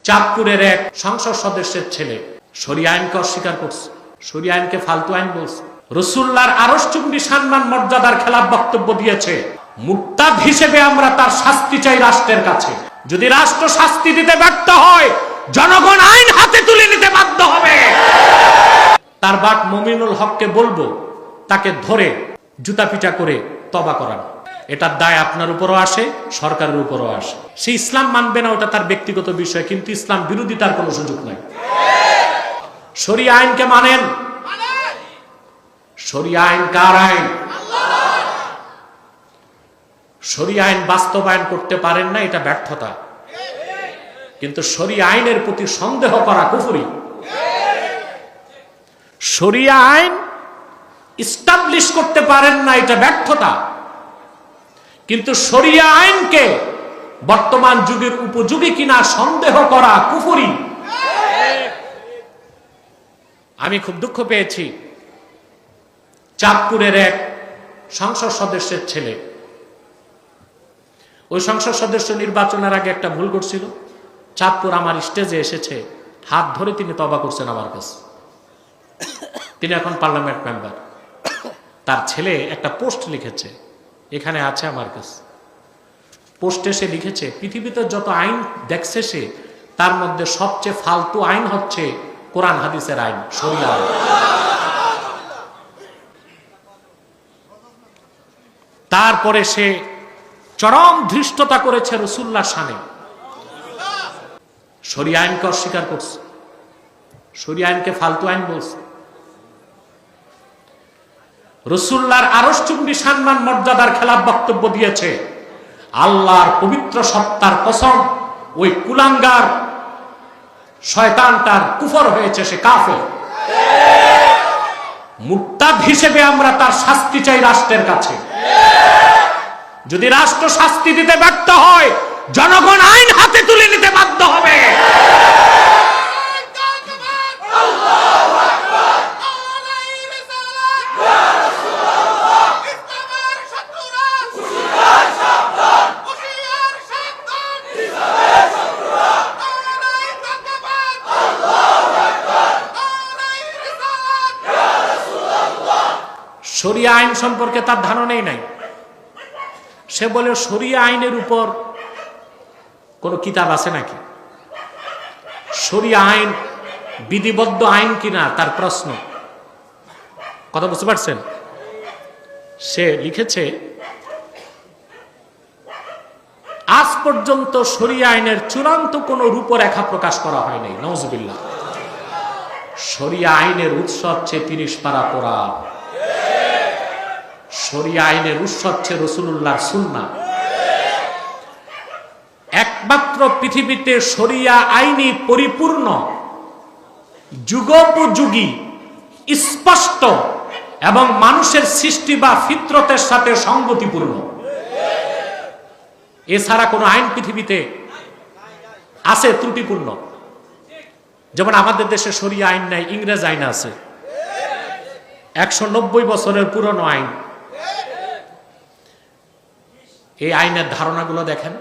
চাঁদপুরের এক সংসদ সদস্যের ছেলে শরিয়া আইনকে অস্বীকার করছে, শরিয়া আইনকে ফালতু আইন বলছে, রাসূলুল্লাহর আরশচুম্বী সম্মান মর্যাদার খেলাফ বক্তব্য দিয়েছে। মুরতাদ হিসেবে আমরা তার শাস্তি চাই রাষ্ট্রের কাছে। যদি রাষ্ট্র শাস্তি দিতে ব্যর্থ হয়, জনগণ আইন হাতে তুলে নিতে বাধ্য হবে। তার বাপ মুমিনুল হককে বলবো তাকে ধরে জুতা পিটা করে তওবা করান। এটার দায় আপনার উপরও আসে, সরকারের উপরও আসে। সে ইসলাম মানবে না, ওটা তার ব্যক্তিগত বিষয়, কিন্তু ইসলাম বিরোধী তার কোনো সুযোগ নাই। শরিয়া আইনকে মানেন। শরিয়া আইন কার আইন? শরিয়া আইন বাস্তবায়ন করতে পারেন না, এটা ব্যর্থতা। কিন্তু শরিয়া আইনের প্রতি সন্দেহ করা কুফরি। শরিয়া আইন ইস্টাবলিশ করতে পারেন না, এটা ব্যর্থতা। কিন্তু শরিয়া আইনকে বর্তমান যুগের উপযোগী কিনা সন্দেহ করা কুফরি। আমি খুব দুঃখ পেয়েছি, চাঁদপুরের এক সংসদ সদস্যের ছেলে, ওই সংসদ সদস্য নির্বাচনের আগে একটা ভুল করছিল। চাঁদপুর আমার স্টেজে এসেছে, হাত ধরে তিনি তওবা করছেন আমার কাছে। তিনি এখন পার্লামেন্ট মেম্বার। তার ছেলে একটা পোস্ট লিখেছে, এখানে আছে আমার কাছে। পোস্টে সে লিখেছে, পৃথিবীতে যত আইন দেখছে সে, তার মধ্যে সবচেয়ে ফালতু আইন হচ্ছে কোরআন হাদিসের আইন, শরিয়া আইন। তারপরে সে চরম ধৃষ্টতা করেছে রাসূলুল্লাহর শানে। শরিয়া আইনকে অস্বীকার করছে, শরিয়া আইনকে ফালতু আইন বলছে। রাসূলুল্লাহর আরশচুম্বী সম্মান মর্যাদার খেলাফ বক্তব্য দিয়েছে। আল্লাহর পবিত্র সত্তার কসম, ওই কুলাঙ্গার শয়তানটার কুফর হয়েছে, সে কাফের। মুরতাদ হিসেবে আমরা তার শাস্তি চাই রাষ্ট্রের কাছে। যদি রাষ্ট্র শাস্তি দিতে ব্যর্থ হয়, জনগণ আইন হাতে তুলে নিতে বাধ্য হবে। শরিয়া আইন সম্পর্কে তার ধারণাই নাই। সে বলে শরিয়া আইনের উপর কোন কিতাব আছে নাকি? শরিয়া আইন বিধিবদ্ধ আইন কিনা তার প্রশ্ন। কথা বুঝতে পারছেন? সে লিখেছে, আজ পর্যন্ত শরিয়া আইনের চূড়ান্ত কোন রূপরেখা প্রকাশ করা হয় নাই। নাউজুবিল্লাহ। শরিয়া আইনের উৎস হচ্ছে ৩০ পারা কোরআন। শরিয়া আইনের উৎস হচ্ছে রাসূলুল্লাহর সুন্নাহ। একমাত্র পৃথিবীতে শরিয়া আইনই পরিপূর্ণ, যুগোপযোগী, স্পষ্ট এবং মানুষের সৃষ্টি বা ফিতরতের সাথে সঙ্গতিপূর্ণ। এছাড়া কোন আইন পৃথিবীতে আছে ত্রুটিপূর্ণ। যেমন আমাদের দেশে শরিয়া আইন নাই, ইংরেজ আইন আছে, ১৯০ বছরের পুরনো আইন। এই আইনের ধারণাগুলো দেখেন।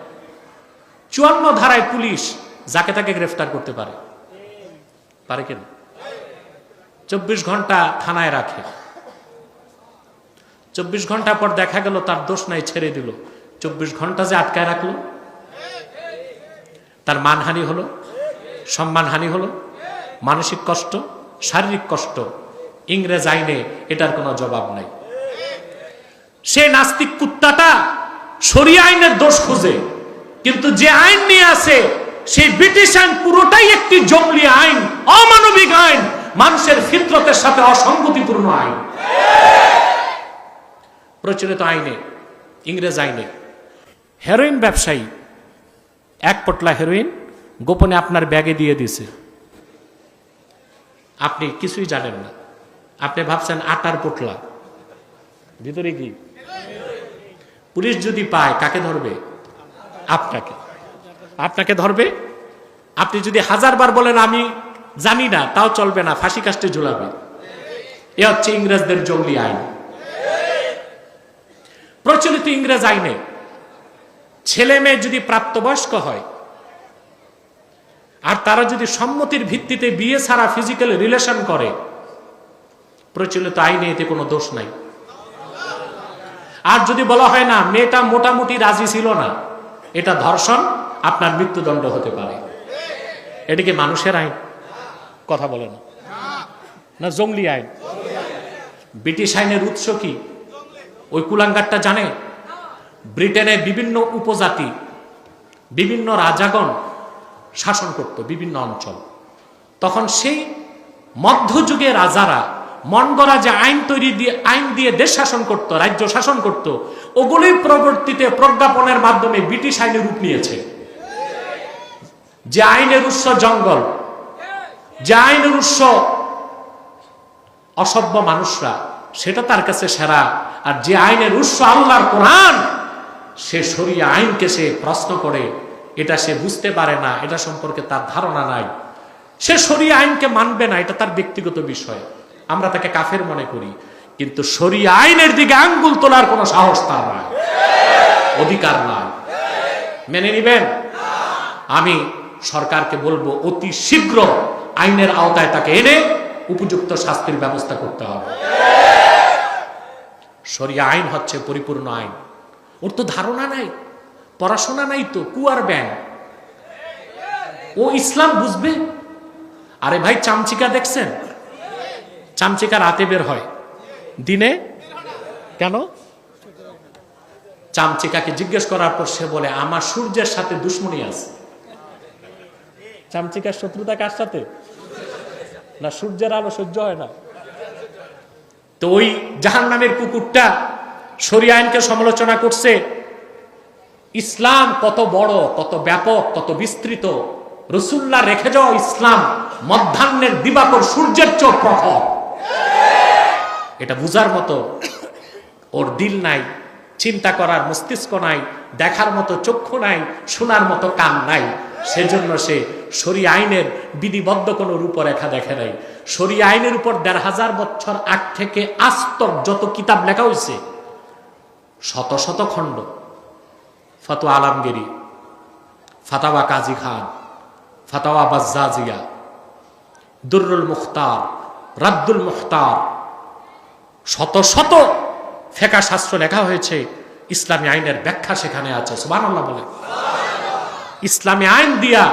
৫৪ ধারায় পুলিশ যাকে তাকে গ্রেফতার করতে পারে, পারে কেন? ২৪ ঘন্টা থানায় রাখে, ২৪ ঘন্টা পর দেখা গেল তার দোষ নাই, ছেড়ে দিল। ২৪ ঘন্টা যে আটকায় রাখলো, তার মানহানি হলো, সম্মানহানি হলো, মানসিক কষ্ট, শারীরিক কষ্ট। ইংরেজ আইনে এটার কোনো জবাব নাই। সে নাস্তিক কুত্তাটা শরিয়া আইনের দোষ খুঁজে, কিন্তু যে আইন নিয়ে আসে সেই ব্রিটিশ আইন পুরোটাই একটি জঙ্গলি আইন, অমানবিক আইন, মানুষের ফিতরতের সাথে অসঙ্গতিপূর্ণ আইন। প্রচলিত আইনে, ইংরেজ আইনে হেরোইন ব্যবসায়ী ১ পটলা হেরোইন গোপনে আপনার ব্যাগে দিয়ে দিছে, আপনি কিছুই জানেন না। আপনি ভাবছেন আটার পোটলা, ভিতরে কি? পুলিশ যদি পায় কাকে ধরবে? আপনাকে। আপনাকে ধরবে। আপনি যদি 1000 বার বলেন আমি জানি না, তাও চলবে না, ফাঁসি কাস্টে ঝুলাবে। এ হচ্ছে ইংরেজদের জঙ্গলি আইন। প্রচলিত ইংরেজ আইনে ছেলে মেয়ে যদি প্রাপ্তবয়স্ক হয় আর তারা যদি সম্মতির ভিত্তিতে বিয়ে ছাড়া ফিজিক্যাল রিলেশন করে, প্রচলিত আইনে এতে কোনো দোষ নাই। আর যদি বলা হয় না মেয়েটা মোটামুটি রাজি ছিল না, এটা ধর্ষণ, আপনার মৃত্যুদণ্ড হতে পারে। এটা কি মানুষের আইন? কথা বলে না, না জঙ্গলি আইন? ব্রিটিশ আইনের উৎস কি ওই কুলাঙ্গারটা জানে? ব্রিটেনে বিভিন্ন উপজাতি, বিভিন্ন রাজাগণ শাসন করত বিভিন্ন অঞ্চল। তখন সেই মধ্যযুগে রাজারা মন গড়া যে আইন দিয়ে দেশ শাসন করত, রাজ্য শাসন করত, ওগুলির প্রবর্তিতে প্রজ্ঞাপনের মাধ্যমে ব্রিটিশ আইনের রূপ নিয়েছে। যে আইনের উৎস জঙ্গল, যে আইনের উৎস অসভ্য মানুষরা, সেটা তার কাছে সেরা। আর যে আইনের উৎস আল্লাহর কোরআন, সে শরিয়া আইনকে সে প্রশ্ন করে, এটা সে বুঝতে পারে না, এটা সম্পর্কে তার ধারণা নাই, সে শরিয়া আইনকে মানবে না, এটা তার ব্যক্তিগত বিষয়। আমরা তাকে কাফের মনে করি, কিন্তু শরিয়া আইনের দিকে আঙ্গুল তোলার কোনো সাহস তার নাই, অধিকার নাই। মেনে নিবেন? আমি সরকারকে বলবো অতি শীঘ্র আইনের আওতায় তাকে এনে উপযুক্ত শাস্তির ব্যবস্থা করতে হবে। শরিয়া আইন হচ্ছে পরিপূর্ণ আইন। ওর তো ধারণা নাই, পড়াশোনা নাই, তো কুয়ার ব্যাং, ও ইসলাম বুঝবে? আরে ভাই, চামচিকা দেখছেন? চামচিকা রাতে বের হয়, দিনে কেন? চামচিকাকে জিজ্ঞেস করার পর সে বলে আমার সূর্যের সাথে দুশ্মনী আছে। চামচিকার শত্রুতা কার সাথে? না সূর্যের আলো সহ্য হয় না। তো ওই জাহান্নামের কুকুরটা শরিয়া আইনকে সমালোচনা করছে। ইসলাম কত বড়, কত ব্যাপক, কত বিস্তৃত। রাসূলুল্লাহ রেখে যাওয়া ইসলাম মধ্যাহ্নের দিবাকর সূর্যের চেয়ে প্রখর। এটা বুঝার মতো ওর দিল নাই, চিন্তা করার মস্তিষ্ক নাই, দেখার মতো চক্ষু নাই, শোনার মতো কান নাই। সেজন্য সে শরিয়া আইনের বিধিবদ্ধ কোনো রূপরেখা দেখে নাই। শরিয়া আইনের উপর ১৫০০ বছর আগ থেকে আজ তক যত কিতাব লেখা হয়েছে, শত শত খণ্ড, ফতোয়া আলমগীরি, ফাতাওয়া কাজী খান, ফাতাওয়া বাজ্জাজিয়া, দুররুল মুখতার, রাদ্দুল মুখতার, শত শত ফিকহ শাস্ত্র লেখা হয়েছে। ইসলামী আইনের ব্যাখ্যা সেখানে আছে। সুবহানাল্লাহ বলে। ইসলামী আইন দিয়া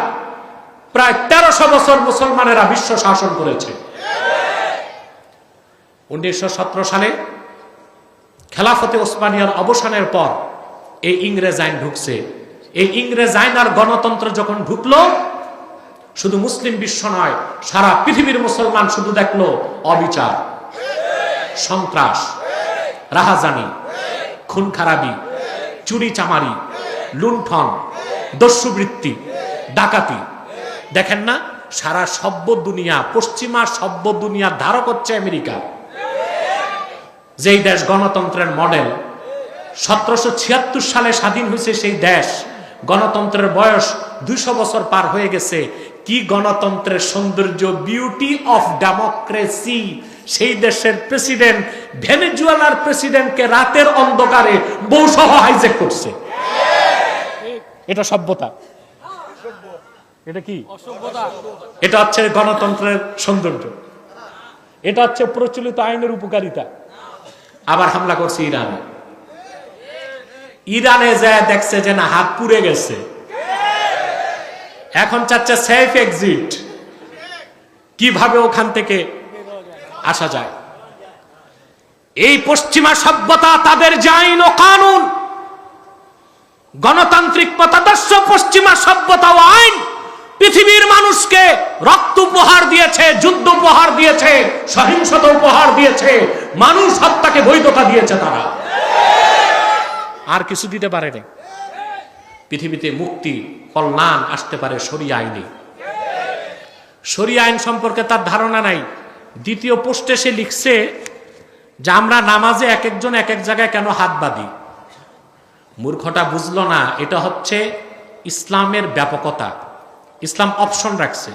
প্রায় ১৩০০ বছর মুসলমানেরা বিশ্ব শাসন করেছে। ১৯১৭ সালে খেলাফতে ওসমানিয়ার অবসানের পর এই ইংরেজ আইন ঢুকছে। এই ইংরেজ আইন আর গণতন্ত্র যখন ঢুকলো, শুধু মুসলিম বিশ্ব নয়, সারা পৃথিবীর মুসলমান শুধু দেখলো অবিচার, সন্ত্রাস, রাহাজানি, খুন খারাপি, চুরি চামারি, লুণ্ঠন, দস্যুবৃত্তি, ডাকাতি। দেখেন না, সারা সভ্য দুনিয়া, পশ্চিমা সভ্য দুনিয়ার ধারক হচ্ছে আমেরিকা। যেই দেশ গণতন্ত্রের মডেল, ১৭৭৬ সালে স্বাধীন হয়েছে সেই দেশ, গণতন্ত্রের বয়স ২০০ বছর পার হয়ে গেছে। কি গণতন্ত্রের সৌন্দর্য, বিউটি অফ ডেমোক্রেসি! সেই দেশের প্রেসিডেন্ট ভেনেজুয়েলার প্রেসিডেন্টকে রাতের অন্ধকারে বউসহ হাইজ্যাক করছে। এটা সভ্যতা? এটা কি অসভ্যতা? এটা হচ্ছে গণতন্ত্রের সৌন্দর্য, এটা হচ্ছে প্রচলিত আইনের উপকারিতা। আবার হামলা করছে ইরানে। ইরানে যায় দেখছে যে না, হাত পুড়ে গেছে, এখন চাচ্ছে সেফ এক্সিট, কিভাবে ওখান থেকে আসা যায়। এই পশ্চিমা সভ্যতা, তাদের যে আইন ও কানুন, গণতান্ত্রিক মতাদর্শ পশ্চিমা সভ্যতা ও আইন পৃথিবীর মানুষকে রক্ত উপহার দিয়েছে, যুদ্ধ উপহার দিয়েছে, সহিংসতা উপহার দিয়েছে, মানুষ হত্যাকে বৈধতা দিয়েছে। তারা আর কিছু দিতে পারেনি। পৃথিবীতে মুক্তি, কল্যাণ আসতে পারে শরিয়া আইনে। শরিয়া আইন সম্পর্কে তার ধারণা নাই। দ্বিতীয় পোস্টে সে লিখছে যে আমরা নামাজে এক একজন এক এক জায়গায় কেন হাত বাঁধি। মূর্খটা বুঝলো না এটা হচ্ছে ইসলামের ব্যাপকতা। ইসলাম অপশন রাখছে।